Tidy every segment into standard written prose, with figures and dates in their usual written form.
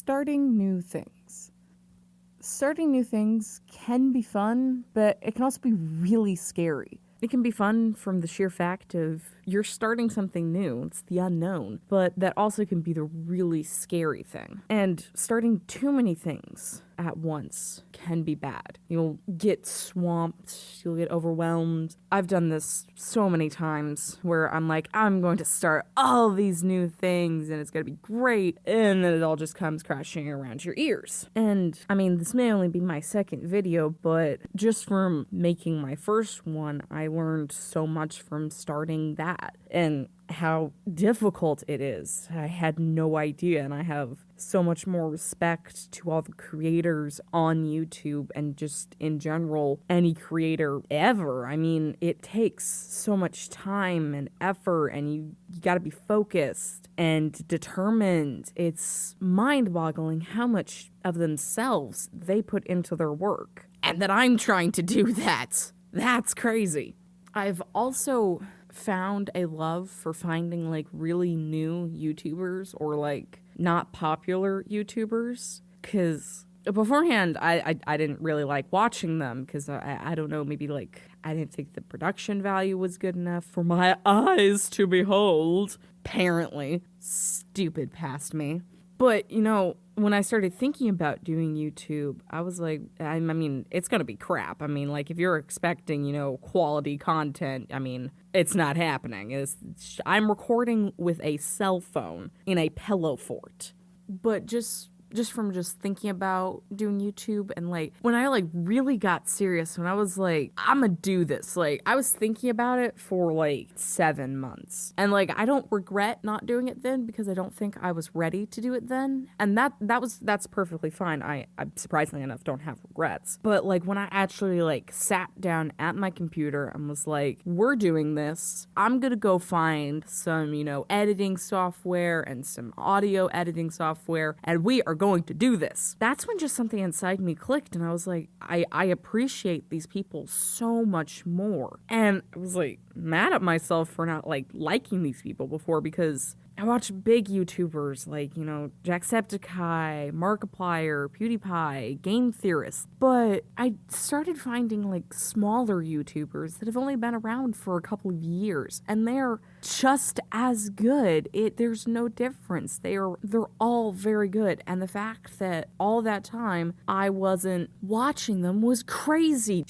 starting new things. Starting new things can be fun, but it can also be really scary. It can be fun from the sheer fact of you're starting something new, it's the unknown, but that also can be the really scary thing. And starting too many things at once can be bad. You'll get swamped, you'll get overwhelmed. I've done this so many times where I'm like, I'm going to start all these new things and it's going to be great, and then it all just comes crashing around your ears. And I mean, this may only be my second video, but just from making my first one, I learned so much from starting that and how difficult it is. I had no idea, and I have so much more respect to all the creators on YouTube and just in general any creator ever. I mean, it takes so much time and effort, and you got to be focused and determined. It's mind-boggling how much of themselves they put into their work, and that I'm trying to do that. That's crazy. I've also found a love for finding like really new YouTubers or like not popular YouTubers, because beforehand I didn't really like watching them because I don't know, maybe like I didn't think the production value was good enough for my eyes to behold. Apparently. Stupid past me. But, you know, when I started thinking about doing YouTube, I was like, I mean, it's going to be crap. I mean, like, if you're expecting, you know, quality content, I mean, it's not happening. I'm recording with a cell phone in a pillow fort. But just from thinking about doing YouTube, and like when I like really got serious, when I was like, I'm gonna do this, like I was thinking about it for like 7 months, and like I don't regret not doing it then because I don't think I was ready to do it then, and that's perfectly fine. I surprisingly enough don't have regrets. But like when I actually like sat down at my computer and was like, we're doing this, I'm gonna go find some, you know, editing software and some audio editing software, and we are going to do this. That's when just something inside me clicked, and I was like, I appreciate these people so much more. And I was like mad at myself for not like liking these people before, because I watch big YouTubers like, you know, Jacksepticeye, Markiplier, PewDiePie, Game Theorists, but I started finding like smaller YouTubers that have only been around for a couple of years, and they're just as good. There's no difference. They're all very good, and the fact that all that time I wasn't watching them was crazy.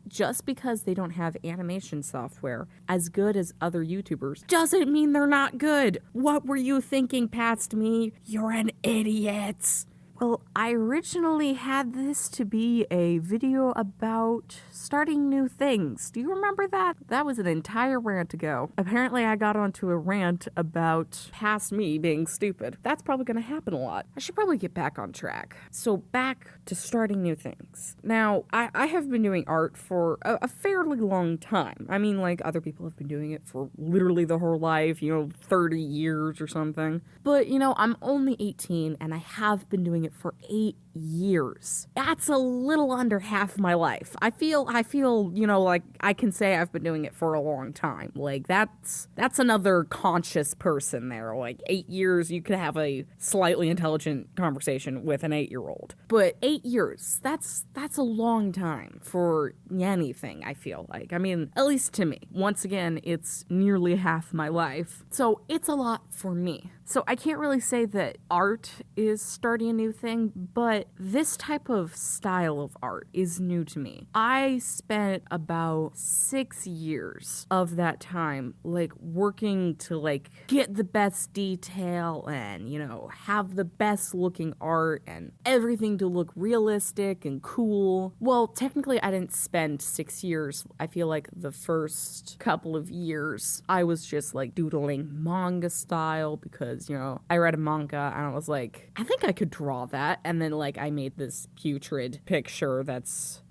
Just because they don't have animation software as good as other YouTubers doesn't mean they're not good. What were you thinking past me? You're an idiot. Well, I originally had this to be a video about starting new things. Do you remember that? That was an entire rant ago. Apparently I got onto a rant about past me being stupid. That's probably going to happen a lot. I should probably get back on track. So back to starting new things. Now, I have been doing art for a fairly long time. I mean, like, other people have been doing it for literally their whole life, you know, 30 years or something. But, you know, I'm only 18 and I have been doing it for 8 years. That's a little under half my life. I feel, you know, like I can say I've been doing it for a long time. Like that's another conscious person there. Like 8 years, you could have a slightly intelligent conversation with an 8-year-old. But 8 years, that's a long time for anything, I feel like. I mean, at least to me. Once again, it's nearly half my life. So it's a lot for me. So I can't really say that art is starting a new thing, but this type of style of art is new to me. I spent about 6 years of that time, like, working to, like, get the best detail and, you know, have the best looking art and everything to look realistic and cool. Well, technically, I didn't spend 6 years. I feel like the first couple of years, I was just, like, doodling manga style because, you know, I read a manga and I was like, I think I could draw that. And then, like, I made this putrid picture that's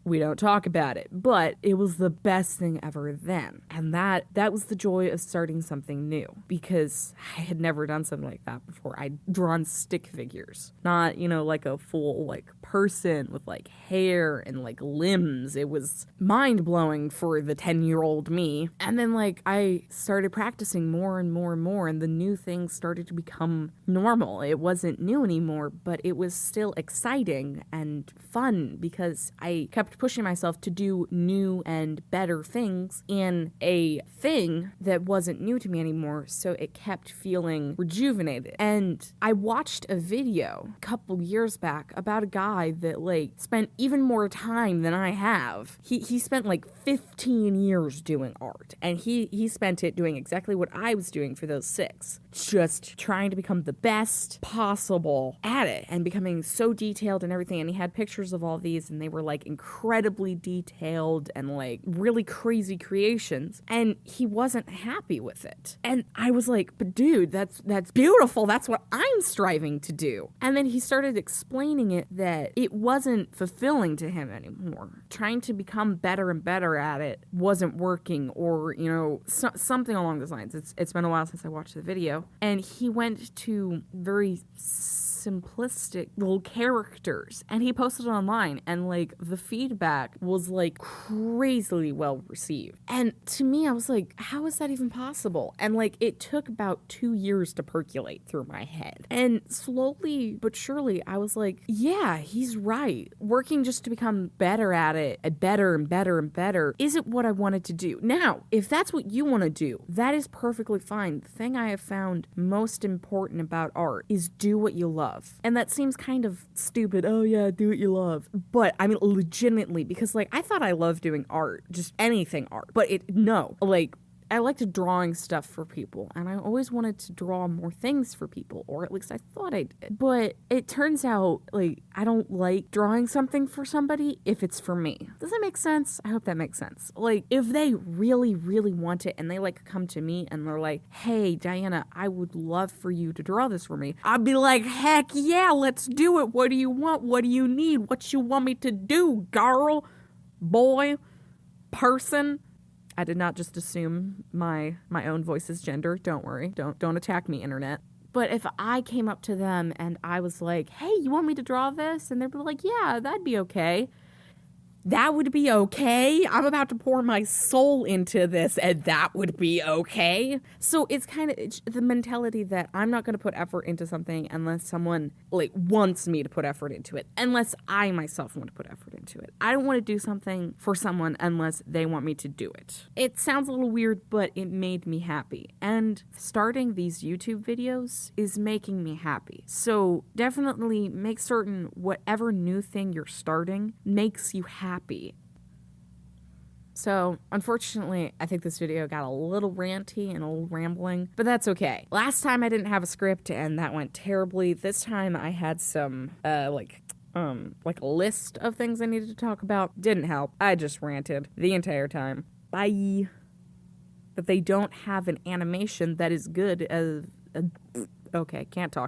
We don't talk about it, but it was the best thing ever then. And that was the joy of starting something new, because I had never done something like that before. I'd drawn stick figures, not, like a full like person with like hair and like limbs. It was mind-blowing for the 10-year-old me. And then like I started practicing more and more and more, and the new things started to become normal. It wasn't new anymore, but it was still exciting and fun because I kept pushing myself to do new and better things in a thing that wasn't new to me anymore, so it kept feeling rejuvenated. And I watched a video a couple years back about a guy that like spent even more time than I have. He spent like 15 years doing art, and he spent it doing exactly what I was doing for those 6, just trying to become the best possible at it and becoming so detailed and everything. And he had pictures of all these, and they were like incredibly detailed and like really crazy creations, and he wasn't happy with it. And I was like, but dude, that's beautiful. That's what I'm striving to do. And then he started explaining it that it wasn't fulfilling to him anymore. Trying to become better and better at it wasn't working, or something along those lines. It's been a while since I watched the video, and he went to very simplistic little characters, and he posted it online, and like the feedback was like crazily well received. And to me, I was like, how is that even possible? And like it took about 2 years to percolate through my head, and slowly but surely I was like, yeah, he's right. Working just to become better at it, and better and better and better, isn't what I wanted to do. Now, if that's what you want to do, that is perfectly fine. The thing I have found most important about art is do what you love. And that seems kind of stupid. Oh yeah, do what you love. But I mean, legitimately, because like I thought I loved doing art, just anything art. But I liked drawing stuff for people, and I always wanted to draw more things for people, or at least I thought I did. But it turns out, like, I don't like drawing something for somebody if it's for me. Does that make sense? I hope that makes sense. Like, if they really, really want it, and they, like, come to me, and they're like, hey, Diana, I would love for you to draw this for me. I'd be like, heck yeah, let's do it. What do you want? What do you need? What you want me to do, girl, boy, person? I did not just assume my own voice's gender. Don't worry. Don't attack me, internet. But if I came up to them and I was like, hey, you want me to draw this? And they'd be like, yeah, that'd be okay. That would be okay. I'm about to pour my soul into this, and that would be okay. So it's kind of the mentality that I'm not going to put effort into something unless someone like wants me to put effort into it, unless I myself want to put effort into it. I don't want to do something for someone unless they want me to do it. It sounds a little weird, but it made me happy. And starting these YouTube videos is making me happy. So definitely make certain whatever new thing you're starting makes you happy. So, unfortunately, I think this video got a little ranty and a little rambling, but that's okay. Last time I didn't have a script, and that went terribly. This time I had some, like a list of things I needed to talk about. Didn't help. I just ranted the entire time. Bye. But they don't have an animation that is good as... okay, can't talk.